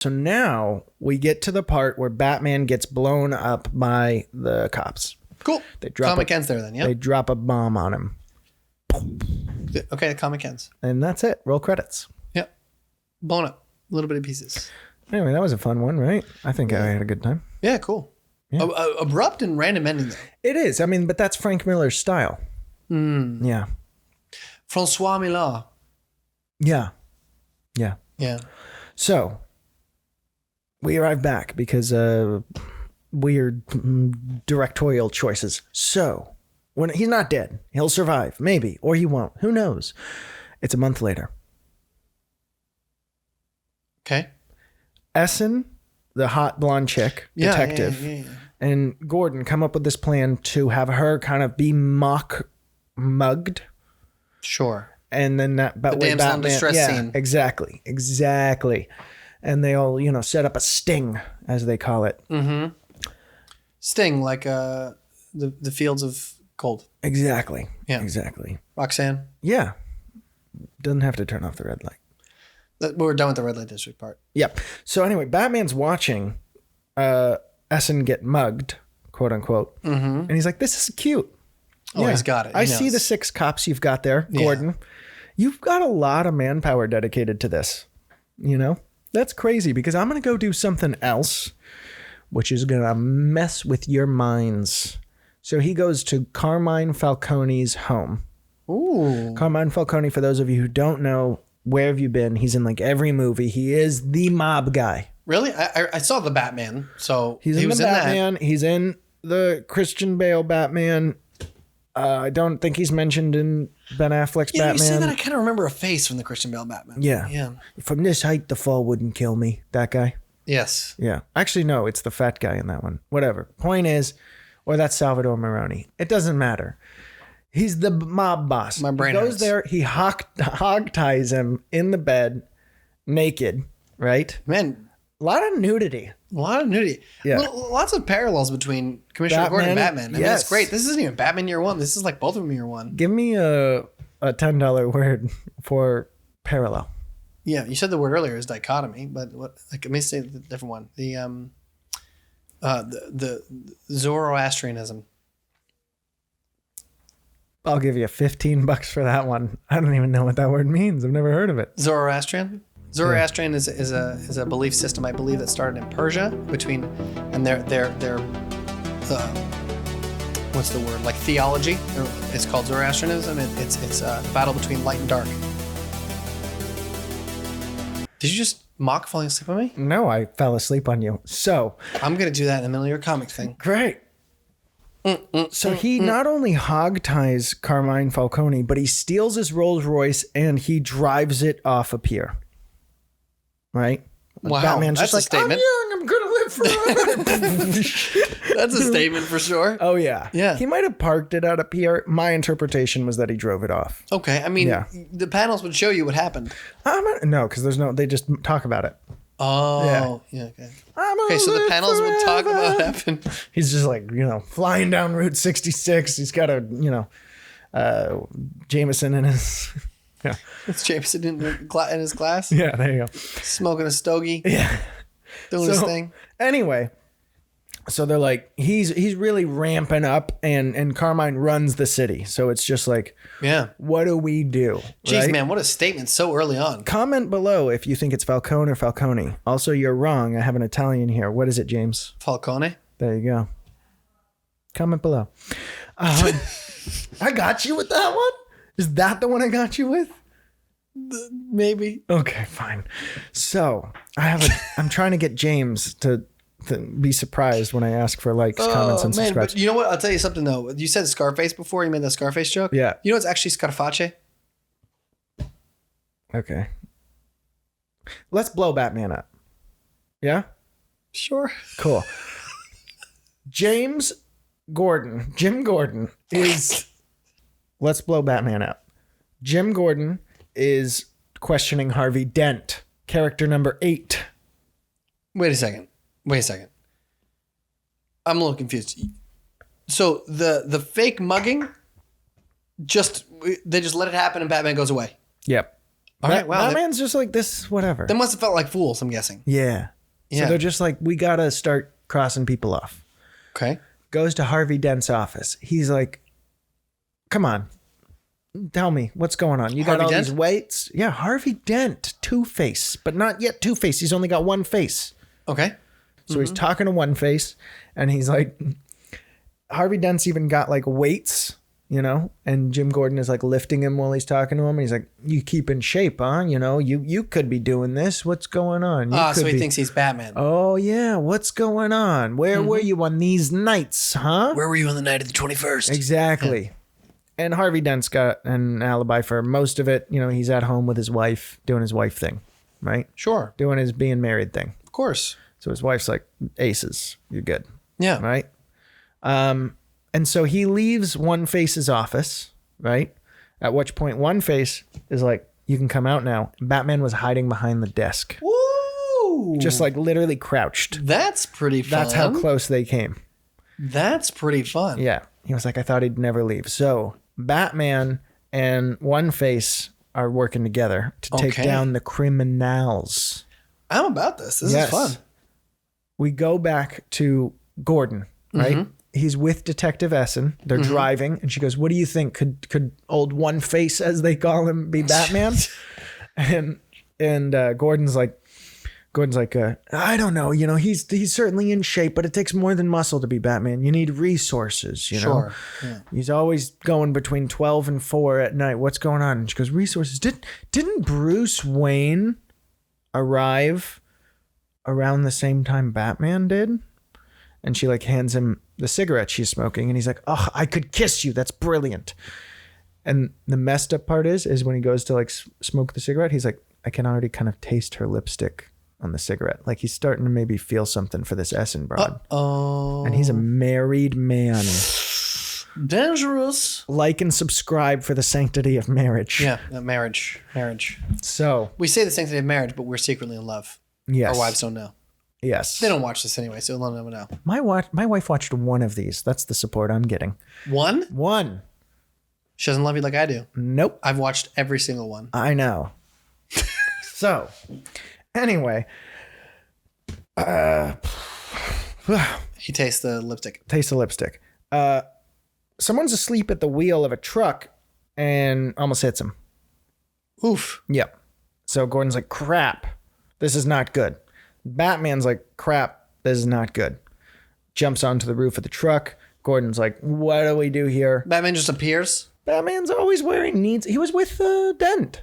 So now we get to the part where Batman gets blown up by the cops. Cool. Comic ends there then, yeah? They drop a bomb on him. Okay, the comic ends. And that's it. Roll credits. Yep. Blown up. A little bit of pieces. Anyway, that was a fun one, right? I think I had a good time. Yeah, cool. Yeah. Abrupt and random ending though. It is. I mean, but that's Frank Miller's style. Yeah. Francois Millar. Yeah. Yeah. So we arrive back because weird directorial choices. So when he's not dead, he'll survive, maybe, or he won't. Who knows? It's a month later. Okay. Essen, the hot blonde chick, detective, and Gordon come up with this plan to have her kind of be mugged. Sure. And then that the damsel in distress scene. Exactly. And they all, set up a sting, as they call it. Mm-hmm. Sting, like the fields of gold. Exactly. Yeah. Exactly. Roxanne. Yeah. Doesn't have to turn off the red light. We're done with the red light district part. Yep. So anyway, Batman's watching Essen get mugged, quote unquote. Mm-hmm. And he's like, this is cute. Oh, he's got it. I see the 6 cops you've got there, Gordon. Yeah. You've got a lot of manpower dedicated to this. That's crazy because I'm going to go do something else, which is going to mess with your minds. So he goes to Carmine Falcone's home. Ooh. Carmine Falcone, for those of you who don't know, where have you been? He's in like every movie. He is the mob guy. Really? I saw the Batman. So he was in Batman. He's in the Christian Bale Batman. I don't think he's mentioned in Ben Affleck's Batman. You say that, I kind of remember a face from the Christian Bale Batman. Yeah. From this height, the fall wouldn't kill me. That guy. Yes. Yeah. Actually, no, it's the fat guy in that one. Whatever. Point is, or that's Salvador Maroni. It doesn't matter. He's the mob boss. My brain He goes hurts. there. He hog ties him in the bed, naked. Right. Man, a lot of nudity. Yeah. Lots of parallels between Commissioner Gordon and Batman. I mean, it's great. This isn't even Batman year one. This is like both of them year one. Give me a $10 word for parallel. Yeah, you said the word earlier is dichotomy, but what? Like, let me say the different one. The Zoroastrianism. I'll give you $15 for that one. I don't even know what that word means. I've never heard of it. Zoroastrian is a belief system, I believe, that started in Persia and their what's the word, like theology. It's called Zoroastrianism. It's a battle between light and dark. Did you just mock falling asleep on me? No, I fell asleep on you. So I'm gonna do that in the middle of your comic thing. Great. So he not only hog ties Carmine Falcone, but he steals his Rolls Royce and he drives it off a pier. Right? Wow, Batman's that's just a like, statement. I'm young, I'm gonna live forever. That's a statement for sure. Oh yeah. Yeah. He might have parked it at a pier. My interpretation was that he drove it off. Okay, I mean, the panels would show you what happened. No, because they just talk about it. Oh, yeah, okay. Okay, so the panels would talk about what happened. He's just like, flying down Route 66. He's got a, Jameson in his... Yeah. It's Jameson in his glass. Yeah, there you go. Smoking a stogie. Yeah. Doing his thing. Anyway, so they're like, he's really ramping up and Carmine runs the city. So it's just like, what do we do? Jeez, right? man, what a statement so early on. Comment below if you think it's Falcone or Falcone. Also, you're wrong. I have an Italian here. What is it, James? Falcone. There you go. Comment below. I got you with that one? Is that the one I got you with? Maybe. Okay, fine. So I'm trying to get James to be surprised when I ask for likes, comments, and subscribes. But you know what? I'll tell you something though. You said Scarface before. You made that Scarface joke. Yeah. You know it's actually Scarface. Okay. Let's blow Batman up. Yeah? Sure. Cool. Jim Gordon is... Let's blow Batman up. Jim Gordon is questioning Harvey Dent, character number 8. Wait a second. I'm a little confused. So the fake mugging, they just let it happen and Batman goes away. Yep. All right, wow. Batman's just like this, whatever. They must have felt like fools, I'm guessing. Yeah. So they're just like, we got to start crossing people off. Okay. Goes to Harvey Dent's office. He's like, come on. Tell me, what's going on? You got all these weights? Yeah, Harvey Dent, Two-Face, but not yet Two-Face. He's only got one face. Okay. So he's talking to One Face, and he's like, Harvey Dent's even got like weights, you know, and Jim Gordon is like lifting him while he's talking to him. And he's like, you keep in shape, huh? You know, you could be doing this. What's going on? So he thinks he's Batman. Oh, yeah. What's going on? Where were you on these nights, huh? Where were you on the night of the 21st? Exactly. Yeah. And Harvey Dent's got an alibi for most of it. You know, he's at home with his wife, doing his wife thing, right? Sure. Doing his being married thing. Of course. So his wife's like, aces, you're good. Yeah. Right? And so he leaves One Face's office, right? At which point One Face is like, you can come out now. Batman was hiding behind the desk. Woo! Just like literally crouched. That's pretty fun. That's how close they came. That's pretty fun. Yeah. He was like, I thought he'd never leave. So Batman and One Face are working together to take down the criminals. I'm about this. This is fun. We go back to Gordon, right? Mm-hmm. He's with Detective Essen. They're driving, and she goes, "What do you think? Could old One Face, as they call him, be Batman?" and Gordon's like, I don't know. You know, he's certainly in shape, but it takes more than muscle to be Batman. You need resources, you know? Sure. Yeah. He's always going between 12 and 4 at night. What's going on? And she goes, resources. Didn't Bruce Wayne arrive around the same time Batman did? And she like hands him the cigarette she's smoking. And he's like, oh, I could kiss you. That's brilliant. And the messed up part is when he goes to like smoke the cigarette, he's like, I can already kind of taste her lipstick on the cigarette. Like he's starting to maybe feel something for this Essen broad. Oh. And he's a married man. Dangerous. Like and subscribe for the sanctity of marriage. Yeah, marriage. So we say the sanctity of marriage, but we're secretly in love. Yes. Our wives don't know. Yes. They don't watch this anyway, so they'll never know. My wife watched one of these. That's the support I'm getting. One. She doesn't love you like I do. Nope. I've watched every single one. I know. So, anyway. He tastes the lipstick. Someone's asleep at the wheel of a truck and almost hits him. Oof. Yep. So Gordon's like, crap. This is not good. Batman's like, crap. This is not good. Jumps onto the roof of the truck. Gordon's like, what do we do here? Batman just appears. Batman's always wearing needs. He was with Dent.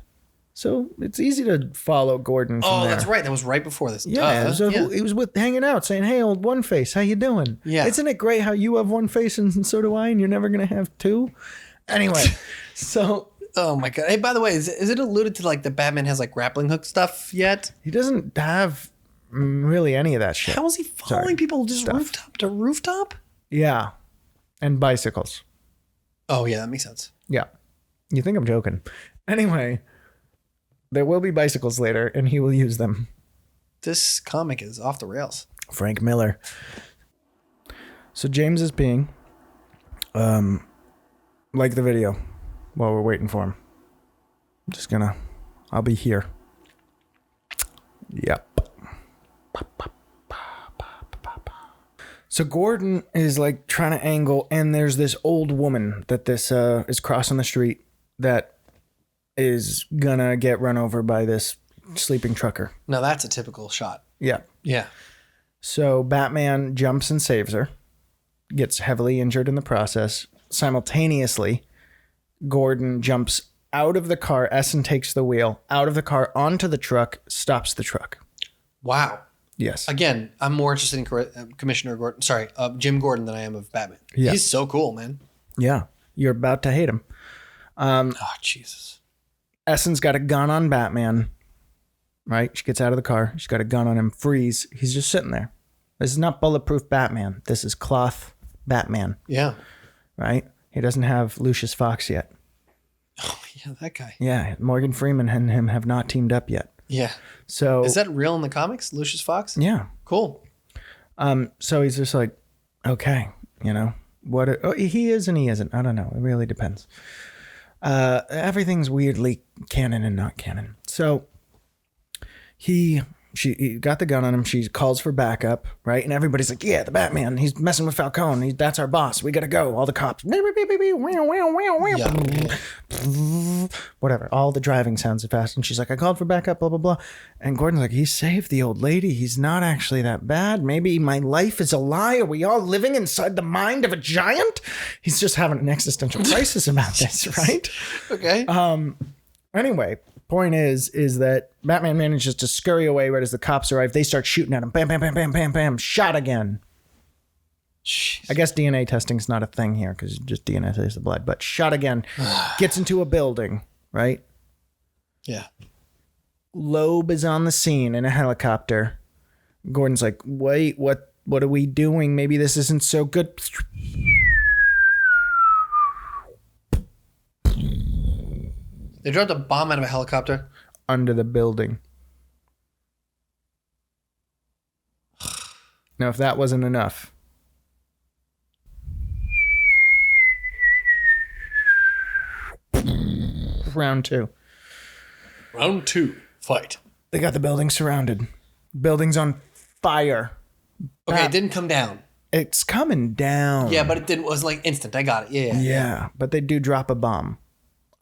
So it's easy to follow Gordon from there. That's right. That was right before this. Yeah, he was hanging out saying, hey, old One Face, how you doing? Yeah. Isn't it great how you have one face and so do I, and you're never going to have two? Anyway, so... Oh, my God. Hey, by the way, is it alluded to like the Batman has like grappling hook stuff yet? He doesn't have really any of that shit. How is he following people just rooftop to rooftop? Yeah. And bicycles. Oh, yeah, that makes sense. Yeah. You think I'm joking. Anyway... There will be bicycles later, and he will use them. This comic is off the rails. Frank Miller. So James is peeing. Like the video while we're waiting for him. I'll be here. Yep. So Gordon is like trying to angle, and there's this old woman that this is crossing the street that is gonna get run over by this sleeping trucker. Now that's a typical shot. Yeah. Yeah. So Batman jumps and saves her, gets heavily injured in the process. Simultaneously, Gordon jumps out of the car. Essen takes the wheel out of the car onto the truck, stops the truck. Wow. Yes. Again, I'm more interested in Jim Gordon than I am of Batman. Yeah. He's so cool, man. Yeah. You're about to hate him. Oh, Jesus. Essen's got a gun on Batman, right? She gets out of the car. She's got a gun on him. Freeze. He's just sitting there. This is not bulletproof Batman. This is cloth Batman. Yeah. Right? He doesn't have Lucius Fox yet. Oh, yeah, that guy. Yeah. Morgan Freeman and him have not teamed up yet. Yeah. So is that real in the comics, Lucius Fox? Yeah. Cool. So he's just like, okay, you know, he is and he isn't. I don't know. It really depends. Everything's weirdly canon and not canon. So he got the gun on him. She calls for backup, right? And everybody's like, yeah, the Batman, he's messing with Falcone. That's our boss. We got to go. All the cops. Whatever. All the driving sounds are fast. And she's like, I called for backup, blah, blah, blah. And Gordon's like, he saved the old lady. He's not actually that bad. Maybe my life is a lie. Are we all living inside the mind of a giant? He's just having an existential crisis about this, right? Okay. Anyway, point is that Batman manages to scurry away right as the cops arrive. They start shooting at him. Bam, bam, bam, bam, bam, bam. Shot again. Jeez. I guess DNA testing's not a thing here because just DNA tests the blood. But shot again. Gets into a building, right? Yeah. Loeb is on the scene in a helicopter. Gordon's like, wait, what are we doing? Maybe this isn't so good. They dropped a bomb out of a helicopter? Under the building. Now, if that wasn't enough. Round 2. Round 2. Fight. They got the building surrounded. Building's on fire. Okay, it didn't come down. It's coming down. Yeah, but it was like instant. I got it. Yeah. But they do drop a bomb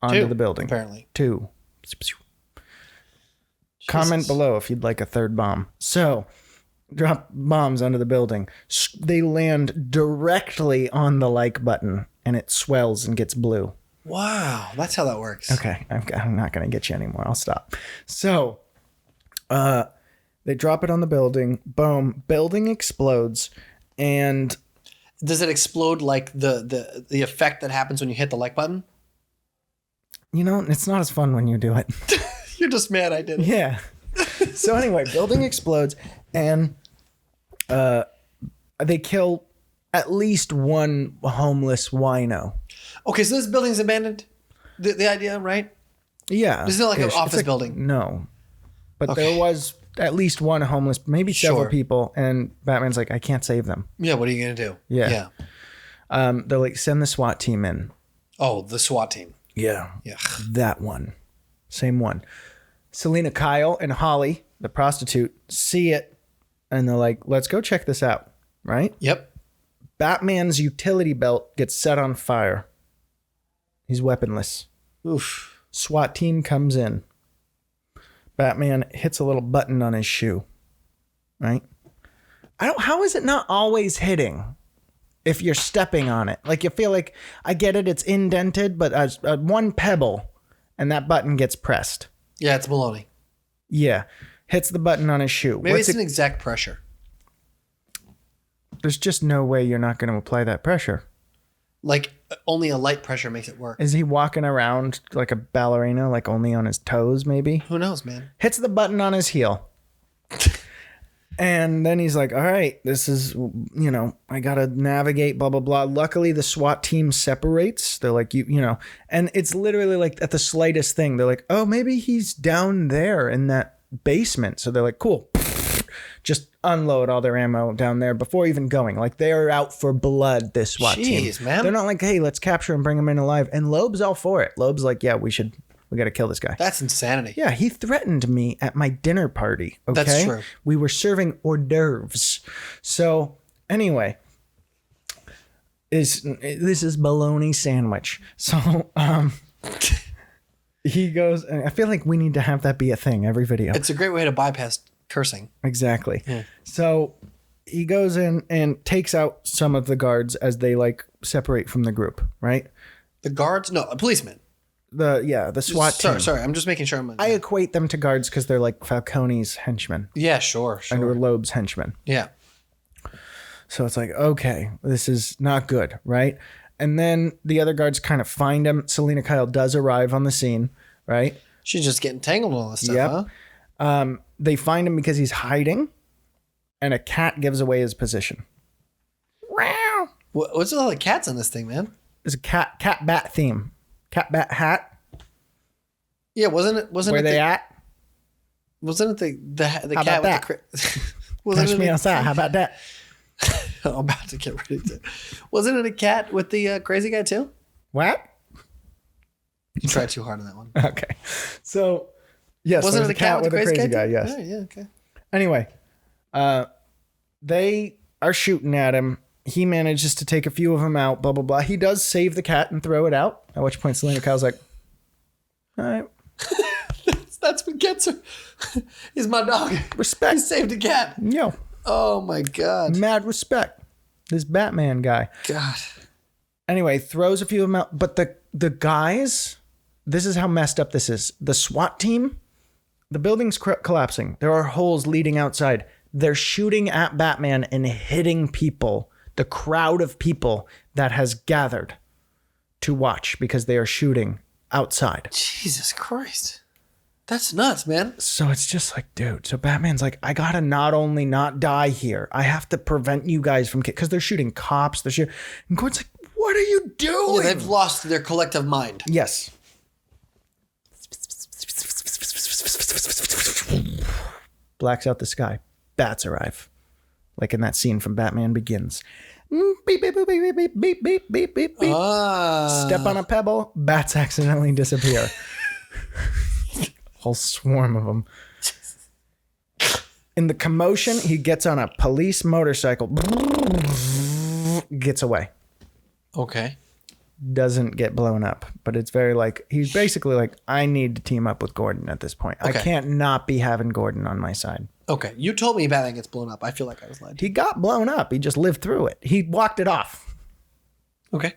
onto the building. Apparently. 2. Comment below if you'd like a third bomb. So, drop bombs onto the building. They land directly on the like button, and it swells and gets blue. Wow, that's how that works. Okay, I'm not going to get you anymore. I'll stop. So, they drop it on the building. Boom. Building explodes, and does it explode like the effect that happens when you hit the like button? You know, it's not as fun when you do it. You're just mad I did it. Yeah. So anyway, building explodes, and they kill at least one homeless wino. Okay, so this building's abandoned? The idea, right? Yeah. This isn't like an office building. No. But there was at least one homeless, maybe several people, and Batman's like, I can't save them. Yeah, what are you going to do? Yeah. They're like, send the SWAT team in. Oh, the SWAT team. Yeah. That one. Same one. Selina Kyle and Holly, the prostitute, see it, and they're like, let's go check this out, right? Yep. Batman's utility belt gets set on fire. He's weaponless. Oof. SWAT team comes in. Batman hits a little button on his shoe, right? How is it not always hitting if you're stepping on it? Like, you feel like, I get it, it's indented, but as one pebble and that button gets pressed. Yeah, it's baloney. Yeah. Hits the button on his shoe. Maybe it's an exact pressure. There's just no way you're not going to apply that pressure. Like, only a light pressure makes it work. Is he walking around like a ballerina, like only on his toes, maybe? Who knows, man? Hits the button on his heel. And then he's like, all right, this is, I got to navigate, blah, blah, blah. Luckily, the SWAT team separates. They're like, and it's literally like at the slightest thing. They're like, oh, maybe he's down there in that basement. So they're like, cool. Just unload all their ammo down there before even going. Like, they're out for blood, this SWAT team. Jeez, man. They're not like, hey, let's capture him, bring him in alive. And Loeb's all for it. Loeb's like, yeah, we got to kill this guy. That's insanity. Yeah, he threatened me at my dinner party. Okay? That's true. We were serving hors d'oeuvres. So, anyway, this is bologna sandwich. So, he goes, and I feel like we need to have that be a thing every video. It's a great way to bypass cursing. Exactly. Yeah. So he goes in and takes out some of the guards as they like separate from the group, right? The guards? No, a policeman. The SWAT team. Sorry, I'm just making sure. I equate them to guards because they're like Falcone's henchmen. Yeah, sure. And or Loeb's henchmen. Yeah. So it's like, okay, this is not good, right? And then the other guards kind of find him. Selina Kyle does arrive on the scene, right? She's just getting tangled in all this stuff, huh? They find him because he's hiding, and a cat gives away his position. Wow. What's with all the cats in this thing, man? There's a cat bat theme. Cat bat hat. Yeah, wasn't it? Where they at? Wasn't it the How cat about with that? Touch me outside. How about that? I'm about to get ready to. Wasn't it a cat with the crazy guy too? What? You tried too hard on that one. Okay. So Yes, wasn't it the cat with the crazy guy? Yes. Yeah, okay. Anyway, they are shooting at him. He manages to take a few of them out. Blah blah blah. He does save the cat and throw it out. At which point, Selena Kyle's like, "All right." That's what gets her. He's my dog. Respect. He saved a cat. Yo. Oh my God. Mad respect. This Batman guy. God. Anyway, throws a few of them out. But the guys, this is how messed up this is. The SWAT team, the building's collapsing. There are holes leading outside. They're shooting at Batman and hitting people, the crowd of people that has gathered to watch because they are shooting outside. Jesus Christ. That's nuts, man. So it's just like, dude. So Batman's like, I gotta not only not die here, I have to prevent you guys from because they're shooting cops. They're shooting. And Gordon's like, what are you doing? Yeah, they've lost their collective mind. Yes. Blacks out the sky. Bats arrive, like in that scene from Batman Begins. Beep beep beep beep beep beep beep beep beep beep. Step on a pebble. Bats accidentally disappear. Whole swarm of them. In the commotion, he gets on a police motorcycle, gets away. Okay. Doesn't get blown up, but it's very like, he's basically like, I need to team up with Gordon at this point. Okay. I can't not be having Gordon on my side. Okay. You told me Batman gets blown up. I feel like I was lying. He got blown up. He just lived through it. He walked it off. Okay.